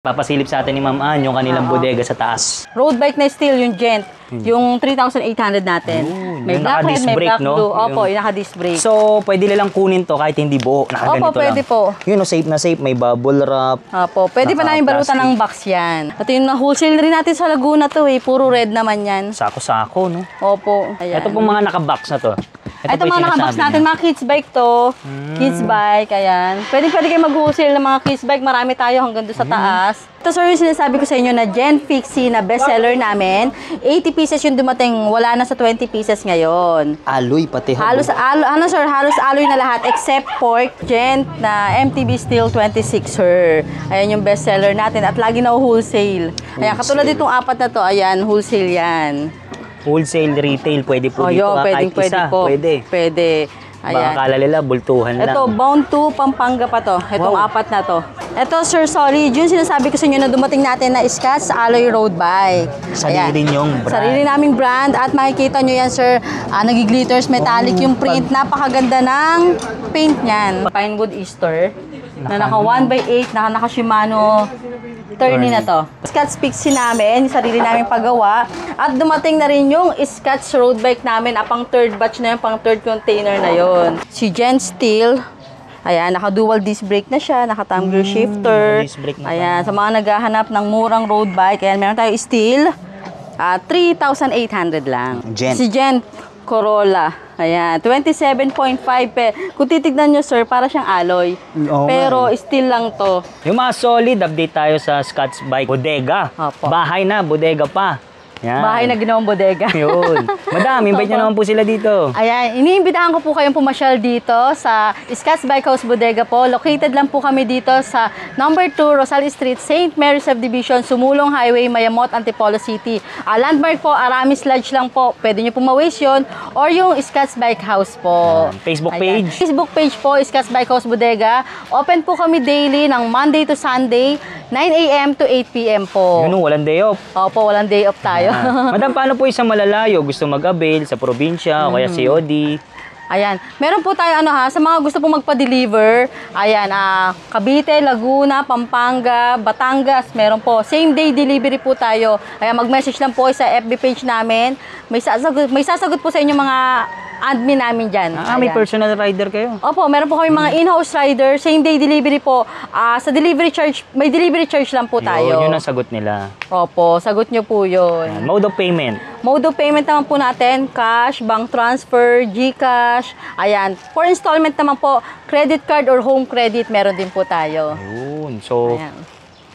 Papasilip sa atin ni Ma'am Ann yung kanilang bodega sa taas. Road bike na steel, yung Gent. Yung 3,800 natin. May black head, may black blue. Opo, yung naka-disc brake. So, pwede nilang kunin to kahit hindi buo. Opo, pwede po. Yun, safe na safe. May bubble wrap. Opo, pwede pa namin balutan ng box yan. Ito yung wholesale rin natin sa Laguna to eh. Puro red naman yan. Sako-sako, no? Opo. Ayan. Ito pong mga naka-box na to. Ito mga naka-box natin, mga kids bike to. Kids bike, ayan. Pwede kayo mag-wholesale ng mga kids bike. Marami tayo hanggang doon sa taas. Ito sir, yung sinasabi ko sa inyo na Gen Fixie na bestseller namin. 80 pieces yung dumating, wala na sa 20 pieces ngayon. Alloy pati. Halos alloy na lahat except pork Gent na MTB Steel 26 sir. Ayan yung bestseller natin at lagi na wholesale. Ayan, katulad itong apat na to, ayan, wholesale yan. Wholesale, retail, pwede po dito. Pwede po. Pwede. Ayan. Baka akala nila, bultuhan lang. Ito, bound to Pampanga pa to. Itong apat na to. Ito, sir, solid. Yung sinasabi ko sa inyo na dumating natin na Scotch Alloy Road Bike. Sarili nyong brand. Sarili naming brand. At makikita nyo yan, sir. Nag-glitters metallic yung print. Napakaganda ng paint niyan. Pinewood Easter. Na naka 1x8, naka Shimano turning na to. Scotch Fixie namin, yung sarili namin paggawa. At dumating na rin yung Scotch Road Bike namin, pang third batch na yun, pang third container na yun. Si Gent Steel, ayan, naka-dual disc brake na siya, naka-tumbler shifter. Ayan, sa mga naghahanap ng murang road bike, ayan, meron tayo steel, 3,800 lang. Si Gent Corolla, ayan, 27.5 Kung titignan nyo, sir, para siyang alloy. Pero steel lang to. Yung mga solid, update tayo sa Scotch Bike Bodega. Opo. Bahay na, bodega pa. Yan. Bahay na ginawang bodega. Yun. Madam, invite nyo naman po sila dito. Ayan, iniimbitahan ko po kayong pumasyal dito sa Scotch Bike House Bodega po. Located lang po kami dito sa number 2 Rosal Street, St. Mary Subdivision, Sumulong Highway, Mayamot, Antipolo City. Landmark po, Aramis Lodge lang po. Pwede nyo po ma-waste yun. Or yung Scotch Bike House po. Facebook page. Facebook page po, Scotch Bike House Bodega. Open po kami daily ng Monday to Sunday, 9 AM to 8 PM po. Yun, walang day off. Opo, walang day off tayo. Madam, paano po isang malalayo? Gusto mag-avail sa probinsya o kaya COD? Ayan. Meron po tayo sa mga gusto pong magpa-deliver. Ayan, Cavite, Laguna, Pampanga, Batangas, meron po. Same day delivery po tayo. Ayan, mag-message lang po sa FB page namin. May sasagot po sa inyo mga admin namin dyan. May personal rider kayo? Opo, meron po kami mga in-house rider. Same day delivery po. Sa delivery charge, may delivery charge lang po tayo. Yun ang sagot nila. Opo, sagot nyo po yun. Mode of payment? Mode of payment naman po natin, cash, bank transfer, GCash. Ayan. For installment naman po, credit card or home credit, meron din po tayo. Ayun. So, ayan.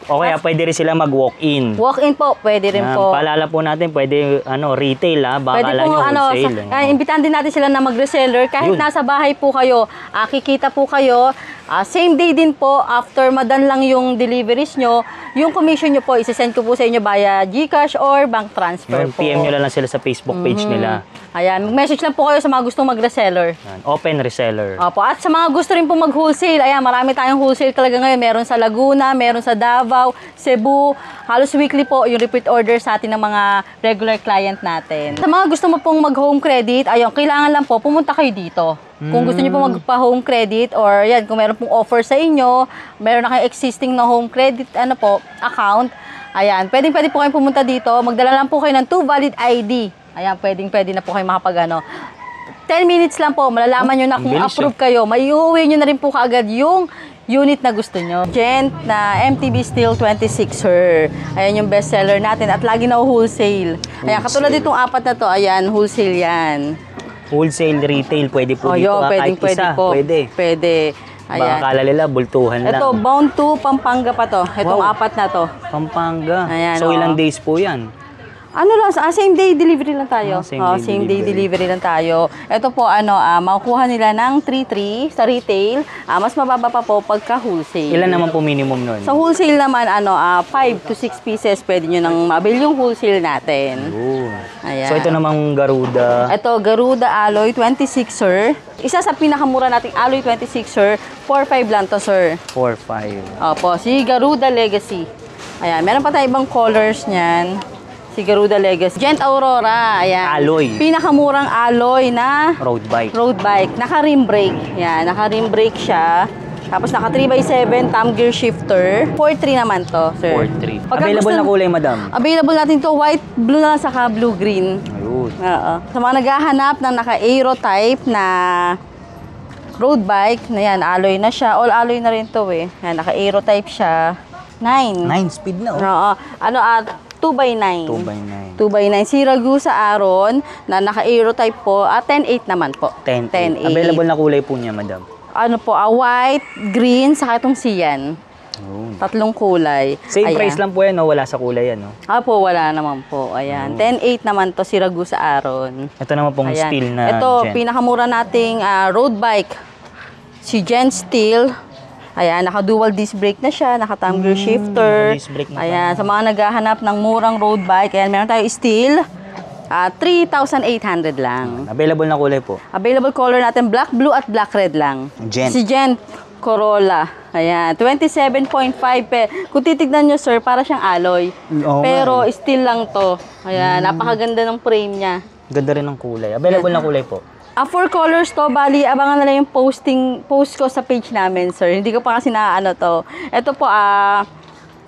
Okay, pwede rin sila mag-walk-in. Walk-in po, pwede rin po. Paalala po natin, pwede retail baka lang yung wholesale. Imbitahan din natin sila na mag-reseller. Kahit nasa bahay po kayo, kikita po kayo. Same day din po, after madan lang yung deliveries nyo, yung commission nyo po, isasend ko po sa inyo via GCash or bank transfer po. PM nyo lang sila sa Facebook page nila. Ayan, mag-message lang po kayo sa mga gustong mag-reseller. Open reseller. Opo, at sa mga gusto rin po mag-wholesale, ayan, marami tayong wholesale talaga ngayon. Meron sa Laguna, meron sa Davao, Cebu. Halos weekly po yung repeat order sa atin ng mga regular client natin. Sa mga gusto mo pong mag-home credit, ayun, kailangan lang po, pumunta kayo dito. Kung gusto niyo po magpa-home credit or yan, kung meron pong offer sa inyo, meron na kayong existing na home credit account, ayan, pwede po kayong pumunta dito. Magdala lang po kayo ng 2 valid ID. Ayan, pwede na po kayo makapag 10 minutes lang po, malalaman nyo na kung approve kayo. May uuwi nyo na rin po kaagad yung unit na gusto nyo. Gent na MTB Steel 26 sir. Ayan yung bestseller natin at lagi na wholesale. Ayan, katulad itong apat na to, ayan, wholesale yan. Wholesale, retail, pwede po dito. Pwede. Ayan. Baka akala nila, bultuhan lang. Ito, bound to Pampanga pa to. Itong apat na to. Pampanga. Ayan, so, ilang days po yan? Same day delivery lang tayo. Same day delivery lang tayo. Ito po, makukuha nila ng 3,300 sa retail. Mas mababa pa po pagka wholesale. Ilan naman po minimum nun? Sa wholesale naman, 5 to 6 pieces, pwede nyo nang mabil yung wholesale natin. Ayan. So, ito namang Garuda. Ito, Garuda Alloy 26, sir. Isa sa pinakamura nating Alloy 26, sir. 4,500 lang to, sir. 4,500. Opo, si Garuda Legacy. Ayan, meron pa tayong ibang colors niyan. Si Garuda Legacy. Gent Aurora. Ayan. Alloy. Pinakamurang alloy na road bike. Naka-rim brake. Ayan, naka-rim brake siya. Tapos naka 3x7 thumb gear shifter. 4.3 naman to, sir. 4.3. Pagka Available gusto- na kulay, madam. Available natin to white, blue na lang, saka blue-green. Ayun. Oo. Sa mga naghahanap ng naka-aero type na road bike, na yan, alloy na siya. All alloy na rin to eh. Yan, naka-aero type siya. 9. 9 speed na, oh. Oo. Ano, 2x9. 2x9. 2x9. Si Ragusa Aron na naka-aero type po. 10.8 naman po. 10.8. 10.8. Available na kulay po niya, madam. Ano po, white, green, saka itong siyan. Ayun. 3 kulay. Same Ayan. price lang po yan, no? Wala sa kulay yan, no? Po, wala naman po. Ayan. 10.8 naman to si Ragusa Aron. Ito naman pong Ayan. steel na Ito, Gen. pinakamura nating road bike. Si Gen Steel. Ayan, naka-dual disc brake na siya, naka-thumb gear shifter. naka-disc brake na Ayan, pala. sa mga naghahanap ng murang road bike, ayan, meron tayo steel. 3,800 lang. Available na kulay po. Available color natin, black, blue, at black red lang. Gen. Si Gen Corolla. Ayan, 27.5 Kung titignan nyo, sir, para siyang alloy. Oo nga Pero steel lang to. Ayan, napakaganda ng frame niya. Ganda rin ng kulay. Available na kulay po. 4 colors to, bali, abangan na lang yung post ko sa page namin, sir. Hindi ko pa kasi na to. Ito po,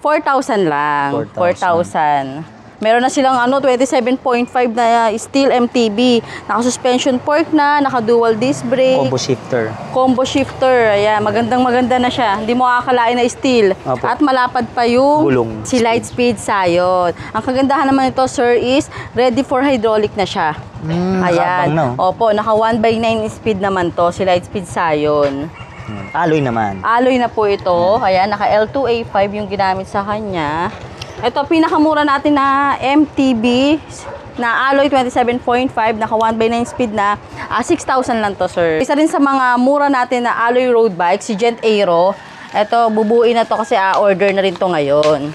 4,000 lang. 4,000. Meron na silang 27.5 na steel MTB. Naka-suspension fork na, naka-dual disc brake. Combo shifter. Combo shifter. Ayan, maganda na siya. Hindi mo akalain na steel. Opo. At malapad pa yung Gulong. si Lightspeed Sayon. Ang kagandahan naman nito, sir, is ready for hydraulic na siya. Ayan. nakabang na, Opo, naka 1x9 speed naman to, si Lightspeed Sayon. Alloy naman. Alloy na po ito. Ayan, naka L2A5 yung ginamit sa kanya. Ito, pinakamura natin na MTB na alloy 27.5, naka 1x9 speed na, 6,000 lang to, sir. Isa rin sa mga mura natin na alloy road bike, si Gent Aero. Ito, bubuin na to kasi order na rin to ngayon.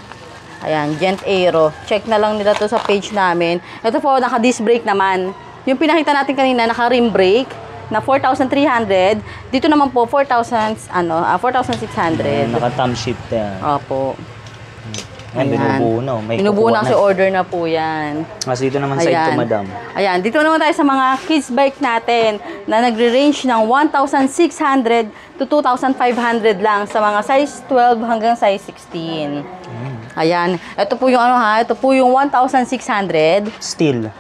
Ayan, Gent Aero. Check na lang nila to sa page namin. Ito po, naka disc brake naman. Yung pinakita natin kanina, naka rim brake na 4,300. Dito naman po, 4,600. Naka-thumb shifter. Opo. Yan, binubuo na. May Binubuo kukuha na kasi order na po yan. Kasi dito naman side to, madam. Ayan, dito naman tayo sa mga kids bike natin na nagre-range ng 1,600 to 2,500 lang sa mga size 12 hanggang size 16. Ayan, ito po yung ito po yung 1,600. Steel.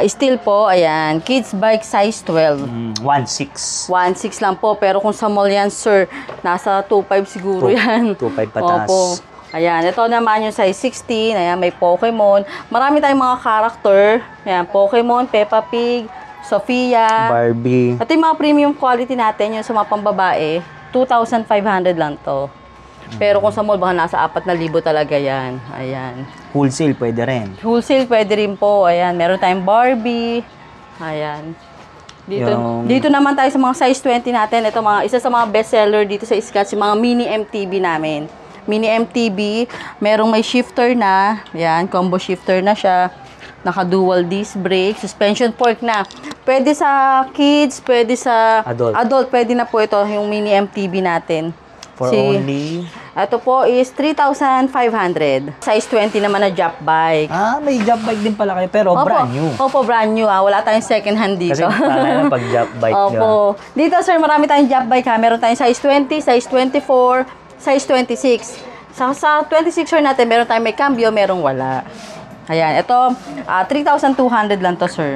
Steel po, ayan, kids bike size 12. 1.6. 1,600 lang po, pero kung sa mall yan, sir, nasa 2,500 siguro yan. 2.5 pataas. Opo. Ayan, ito naman yung size 16. Ayan, may Pokemon. Marami tayong mga character. Ayan, Pokemon, Peppa Pig, Sofia. Barbie. Ito yung mga premium quality natin, yung sa mga pambabae. 2,500 lang to. Pero kung sa mall, baka nasa 4,000 talaga yan. Ayan. Wholesale pwede rin. Wholesale pwede rin po. Ayan, meron tayong Barbie. Ayan. Dito naman tayo sa mga size 20 natin. Ito isa sa mga best seller dito sa Scotch, yung mga mini MTB namin. Mini MTB, merong may shifter na. Yan, combo shifter na siya. Naka-dual disc brake, suspension fork na. Pwede sa kids, pwede sa adult. Pwede na po ito, yung mini MTB natin. For only? Ito po is 3,500. Size 20 naman na Jap bike. May Jap bike din pala kayo, pero brand new. Opo, brand new. Wala tayong second hand dito. Kasi tala na pag Jap bike. Opo. Dito, sir, marami tayong Jap bike ha. Meron tayong size 20, size 24, size 26. Sa 26 sir natin, meron tayong may cambio, merong wala. Ayan, ito, 3,200 lang to, sir.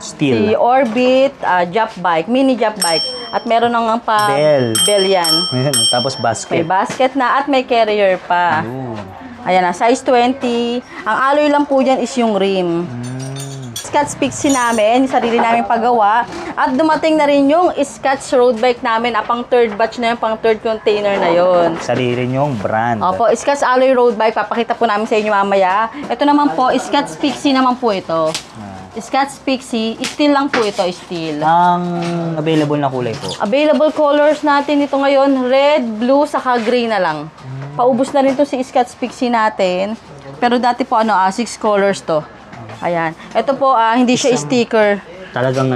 Steel. Si Orbit, Jap bike, mini Jap bike. At meron nang pa bell yan. Tapos basket. May basket na at may carrier pa. Ayan na, size 20. Ang alloy lang po dyan is yung rim. Scotch Pixie namin, sarili namin paggawa. At dumating na rin yung Scotch road bike namin, pang third batch na yun, pang third container na yun. Sarili nyong brand. Opo, Scotch Alloy road bike, papakita po namin sa inyo mamaya. Ito naman po, Scotch Pixie naman po ito. Scotch Pixie, steel lang po ito, steel. Ang available na kulay po? Available colors natin ito ngayon, red, blue, saka gray na lang. Paubos na rin to si Scotch Pixie natin. Pero dati po, 6 colors to. Ayan. Ito po, hindi siya sticker. Talagang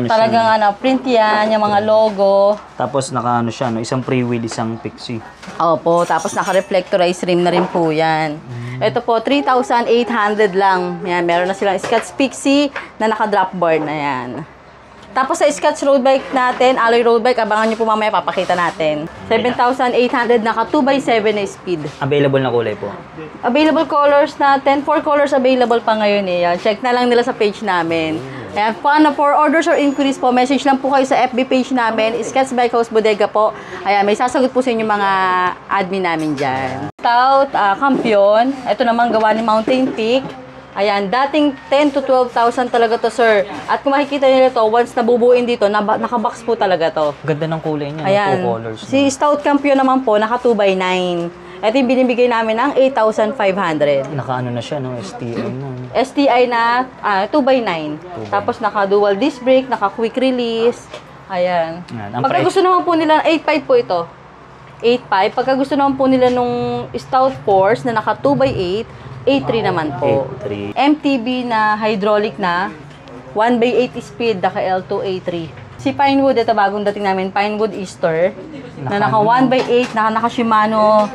Print yan, yung mga logo. Tapos siya, isang pre-wheel, isang Pixie. Opo, tapos naka-reflectorized rim na rin po yan. Ito po, 3,800 lang. Yan, meron na silang Scotch Pixie na naka-drop bar na yan. Tapos sa Scotch road bike natin, alloy road bike, abangan nyo po mamaya, papakita natin. 7,800, naka 2x7 na speed. Available na kulay po. Available colors natin, 4 colors available pa ngayon eh. Yan. Check na lang nila sa page namin. Ayan, paano for orders or inquiries po, message lang po kayo sa FB page namin, Scotch Bike House Bodega po. Ayan, may sasagot po sa inyo mga admin namin dyan. Stout, Campion. Ito naman gawa ni Mountain Peak. Ayan, dating 10 to 12,000 talaga to, sir. At kung makikita niyo ito, once nabubuin dito, nakabox po talaga to. Ganda ng kulay niya, Ayan. 2 colors. Si Stout Campion naman po, naka 2x9. Ito yung binibigay namin ng 8,500. Naka-ano na siya, no? STI na. STI na 2x9. Tapos naka dual disc brake, naka quick release. Ayan. Ang Pagka gusto naman po nila, 8.5 po ito. 8.5. Pagka gusto naman po nila nung Stout Force na naka 2x8, 8.3 naman po. 8.3. MTB na hydraulic na 1x8 speed, naka L2 A3. Si Pinewood, ito bagong dating namin, Pinewood Easter, na naka 1x8, naka Shimano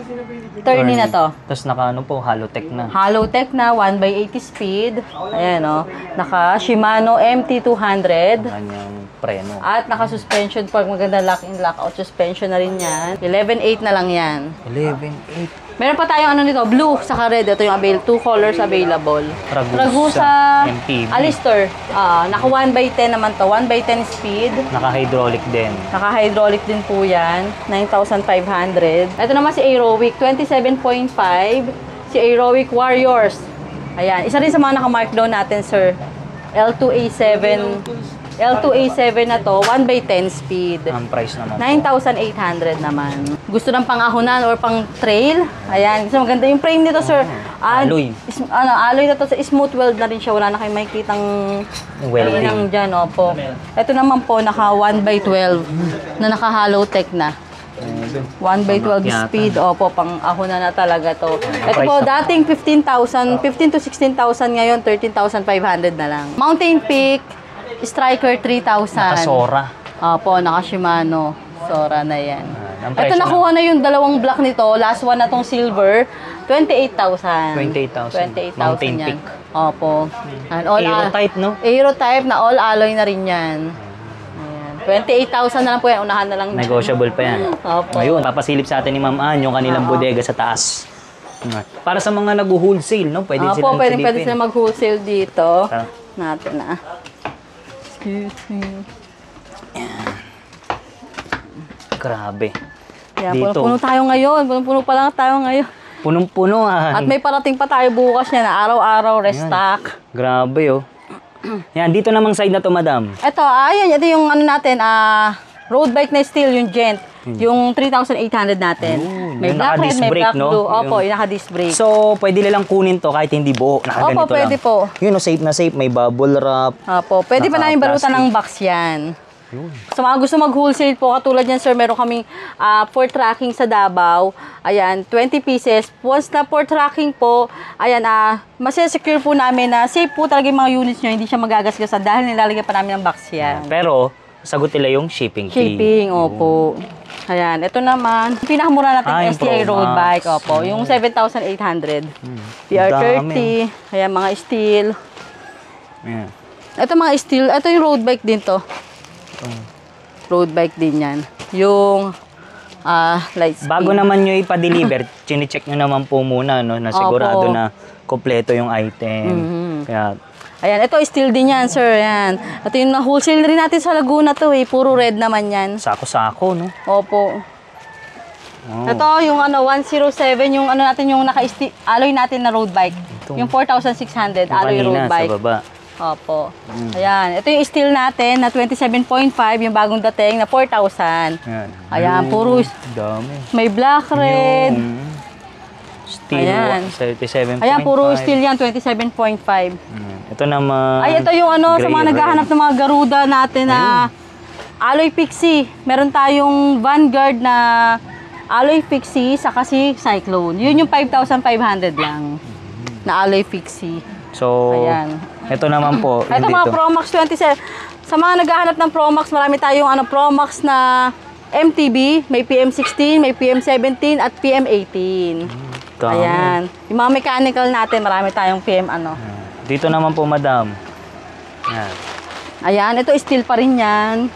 turning na to. Tapos naka ano po, Halotech na. Halotech na 1x80 speed. Ayan o. Naka Shimano MT200. Kanyang preno. At naka suspension pag maganda lock-in lock-out suspension na rin yan. 11.8 na lang yan. 11.8. Meron pa tayong ano nito, blue saka red. Ito yung 2 colors available. Ragusa MTB. Alistair. Naka 1x10 naman to. 1x10 speed. Naka-hydraulic din. Naka-hydraulic din po yan. 9,500. Ito naman si Aerowick. 27.5. Si Aerowick Warriors. Ayan. Isa rin sa mga naka-markdown natin, sir. L2A7. L2A7 na to, 1x10 speed. Ang price naman 9,800 naman. Gusto ng pang-ahunan or pang-trail? Ayan. Gusto maganda yung frame nito, sir. Alloy. Alloy na to. Sa smooth weld na rin siya. Wala na kayong makikitang welding. Dyan, opo. Ito naman po, naka 1x12 na naka-hollow tech na. 1x12 speed. Opo, pang-ahunan na talaga to. Ito po, dating 15,000, 15 to 16,000 ngayon, 13,500 na lang. Mountain Peak, Striker 3,000. Naka-Sora. Opo, naka-Shimano. Sora na yan. Ang Ito presyo nakuha na yung dalawang block nito. Last one na tong silver. 28,000. 28,000. 28,000 Mountain yan. Peak. Opo. Aerotype, no? Aerotype na all alloy na rin yan. Ayan. 28,000 na lang po yan. Unahan na lang. Negotiable pa yan. Opo. Ngayon, papasilip sa atin ni Ma'am Ann yung kanilang bodega sa taas. Para sa mga nag-wholesale, no? Pwede silang Opo, pwede silipin. sila mag-wholesale dito. Tara. Natin na. Excuse me. Grabe. Yan, Dito. puno-puno tayo ngayon. Puno-puno pa lang tayo ngayon. Punong-puno At may parating pa tayo bukas niya na araw-araw restock. Grabe, oh. Yan, dito namang side na to, madam. Ito, ito yung ano natin, road bike na steel, yung gent. Yung 3,800 natin. May yung black red, naka-disc may brake, black no? blue. Opo, yung naka-disc brake. So, pwede nilang kunin to kahit hindi buo. Nakaganito Opo, pwede lang. po. Yun, oh, safe na safe. May bubble wrap. Opo, pwede pa namin balutan ng box yan. Sa mga gusto mag-wholesale po, katulad yan, sir, meron kaming for tracking sa Davao. Ayan, 20 pieces. Once na for tracking po, ayan, masesecure po namin na safe po talaga yung mga units nyo, hindi siya magagasgasan dahil nilalagyan pa namin ng box yan. Pero, sagot nila yung shipping fee. Shipping, opo. Ayan, ito naman, pinakamura natin STI Pro road Max. bike, opo. Yung 7,800. PR30, ayan, mga steel. Ayan. Ito mga steel, ito yung road bike din to. Road bike din yan. Yung light speed. Bago naman nyo ipa-deliver, chine-check nyo naman po muna, no, na sigurado Opo. na kompleto yung item. Kaya, Ayan, ito steel din yan, sir. Ayan. Ito yung na-wholesale rin natin sa Laguna to eh. Puro red naman yan. sako-sako, no? Opo. Oh. Ito yung 107, yung natin yung alloy natin na road bike. Ito. Yung 4,600 Yung alloy kanina, road bike. sa baba. Opo. Ayan. Ito yung steel natin na 27.5, yung bagong dating na 4,000. Ayan. Ayan, puro Dami. may black, red. Steel, Ayan. 37.5. Ayan, puro steel yan, 27.5. Ito naman. Ay, ito yung sa gray mga red. naghahanap ng mga Garuda natin na alloy pixie. Meron tayong Vanguard na alloy pixie sa kasi Cyclone. Yun yung 5,500 lang na alloy pixie. So, Ayan. ito naman po. Ito yung mga dito. Promax 27. Sa mga naghahanap ng Promax, marami tayong Promax na MTB, may PM16, may PM17 at PM18. Dami. Ayan. Yung mga mechanical natin, marami tayong PM Dito naman po, madam. Ayan. Ayan, ito steel pa rin yan.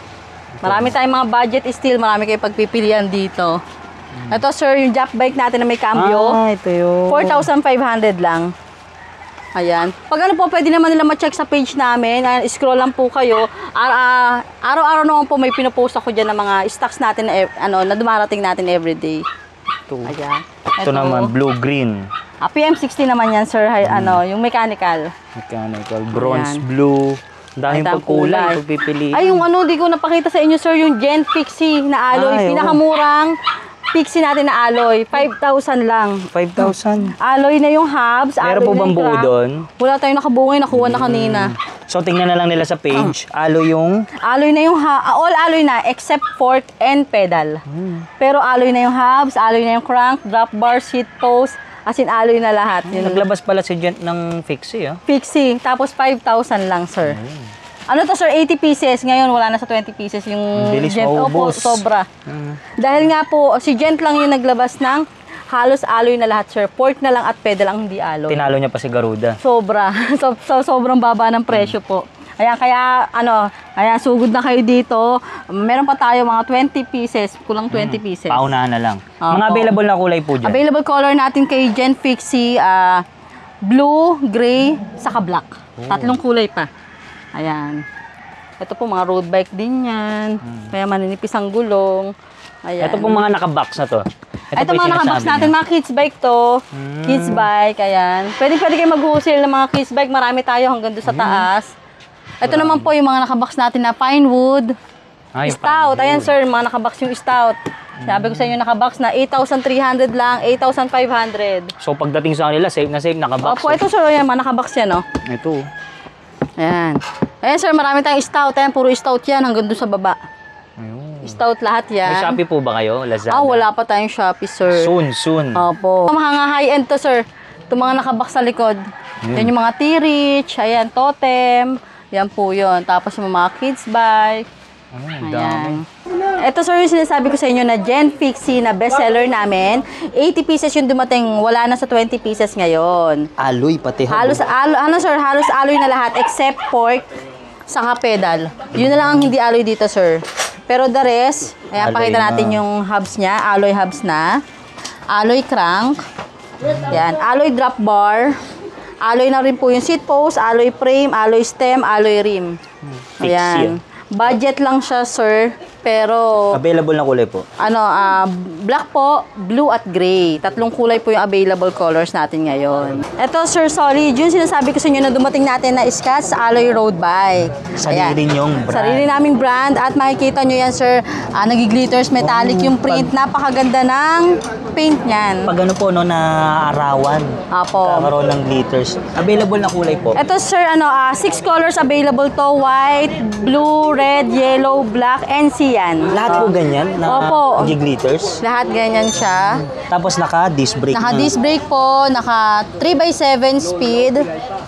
Marami tayong mga budget steel, marami kayong pagpipilian dito. Ito sir, yung jump bike natin na may cambio. Ito yun. 4,500 lang. Ayan. Pag ano po, pwede naman nila ma-check sa page namin. Ayan, scroll lang po kayo. Araw-araw naman po may pinopost ako dyan ng mga stocks natin na, na dumarating natin everyday. Ito. Ayan. Ito naman, blue-green. PM60 naman yan, sir. Yung mechanical. Mechanical. Bronze, Ayan. blue. Dahil Ang pagkulay, pagpipiliin. Ay, yung di ko napakita sa inyo, sir, yung Gen Pixie na alloy. Ay, Pinakamurang Pixie natin na alloy. 5,000 lang. 5,000. Alloy na yung hubs. Meron alloy po na bang yung buo crank. doon? Wala tayong nakabungay, nakuha na kanina. So, tingnan na lang nila sa page. Alloy yung... Alloy na yung all alloy na except fork and pedal. Pero alloy na yung hubs, alloy na yung crank, drop bar, seat post, as in alloy na lahat. Yun. Naglabas pala si Gent ng Fixie, ah. Pixie, tapos 5,000 lang, sir. Ano to, sir? 80 pieces. Ngayon, wala na sa 20 pieces yung Bilis Gent. Opo, maubos. sobra. Dahil nga po, si Gent lang yung naglabas ng halos alloy na lahat, sir. Fork na lang at pedal ang hindi alloy. Tinalo niya pa si Garuda. Sobra. Sobrang baba ng presyo po. Ayan, kaya ayan, sugod na kayo dito. Meron pa tayo mga 20 pieces, kulang 20 pieces. Paunahan na lang. Opo. Mga available na kulay po dyan. Available color natin kay Gen Fixie, blue, gray, saka black. Tatlong kulay pa. Ayan. Ito po, mga road bike din yan. Kaya maninipis ang gulong. Ayan. Ito pong mga nakabox na to. Ito po yung mga nakabox sinasabi natin, niya. mga kids bike to. Kids bike, ayan. Pwede kayo mag-wholesale ng mga kids bike. Marami tayo hanggang doon sa taas. Ito naman po yung mga nakabox natin na pine wood. Ay, yung Stout. pine Ayan wood. sir, mga nakabox yung stout. Sabi ko sa inyo nakabox na 8,300 lang, 8,500. So, pagdating sa kanila, safe na safe, nakabox. Opo, ito sir, ayan, mga nakabox yan, no? Ito. Ayan. Ayan sir, marami tayong stout. Ayan, puro stout yan hanggang doon sa baba. Ayun. Stout lahat yan. May Shopee po ba kayo? Lazada? Wala pa tayong Shopee, sir. Soon. Opo. Mga high-end to, sir. Itong mga nakabox sa likod. Yan yung mga T-Reach, ayan, Totem. Yan po yun. Tapos yung mga kids bike. Ang dami. Ayan. Ito, sir, yung sinasabi ko sa inyo na Gen Fixie na bestseller namin. 80 pieces yung dumating. Wala na sa 20 pieces ngayon. Aloy, pati Halos alloy na lahat except fork saka pedal. Yun na lang ang hindi alloy dito, sir. Pero the rest, ayan, Alloy pakita na. natin yung hubs niya. Alloy hubs na. Alloy crank. Yan. Alloy drop bar. Alloy na rin po yung seat post, alloy frame, alloy stem, alloy rim. Fix Ayan. Budget lang siya, sir. Pero Available na kulay po. black po, blue at gray. Tatlong kulay po yung available colors natin ngayon. Ito, sir, solid. Yung sinasabi ko sa inyo na dumating natin na Scotch Alloy Road Bike. Sarili niyong brand. Sarili naming brand. At makikita nyo yan, sir. Nagiglitters metallic yung print. Napakaganda ng paint niyan. Pag ano po, no, na arawan. Apo. Kakaroon ng glitters. Available na kulay po. Ito, sir, 6 colors available to. White, blue, red, yellow, black, and cyan. Lahat po ganyan na Opo. glitters. Lahat ganyan siya. Tapos naka-disc brake Naka na. disc brake po, naka 3x7 speed.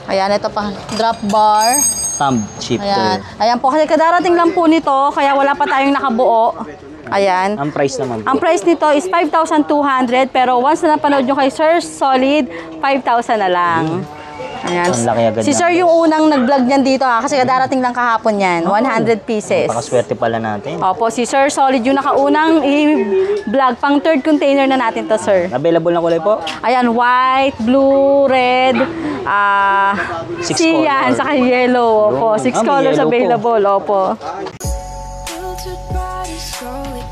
Ayan, ito pa, drop bar. Thumb shifter. Ayan. Ayan po, kasi kadarating lang po nito, kaya wala pa tayong nakabuo. Ayan. Ang price naman po. Ang price nito is 5,200, pero once na napanood nyo kay Sir Solid, 5,000 na lang. Ayan. Ang laki agad Si ng Sir price. yung unang nag-vlog niyan dito kasi kadarating lang kahapon yan. 100 pieces. Pakaswerte pala natin. Opo, si Sir Solid yung nakaunang i-vlog. Pang third container na natin to, sir. Available na kulay po? Ayan, white, blue, red, Six cyan, color. saka yellow. Opo, Yun. 6 May colors yellow po. available. Opo. Filtered bodies slowly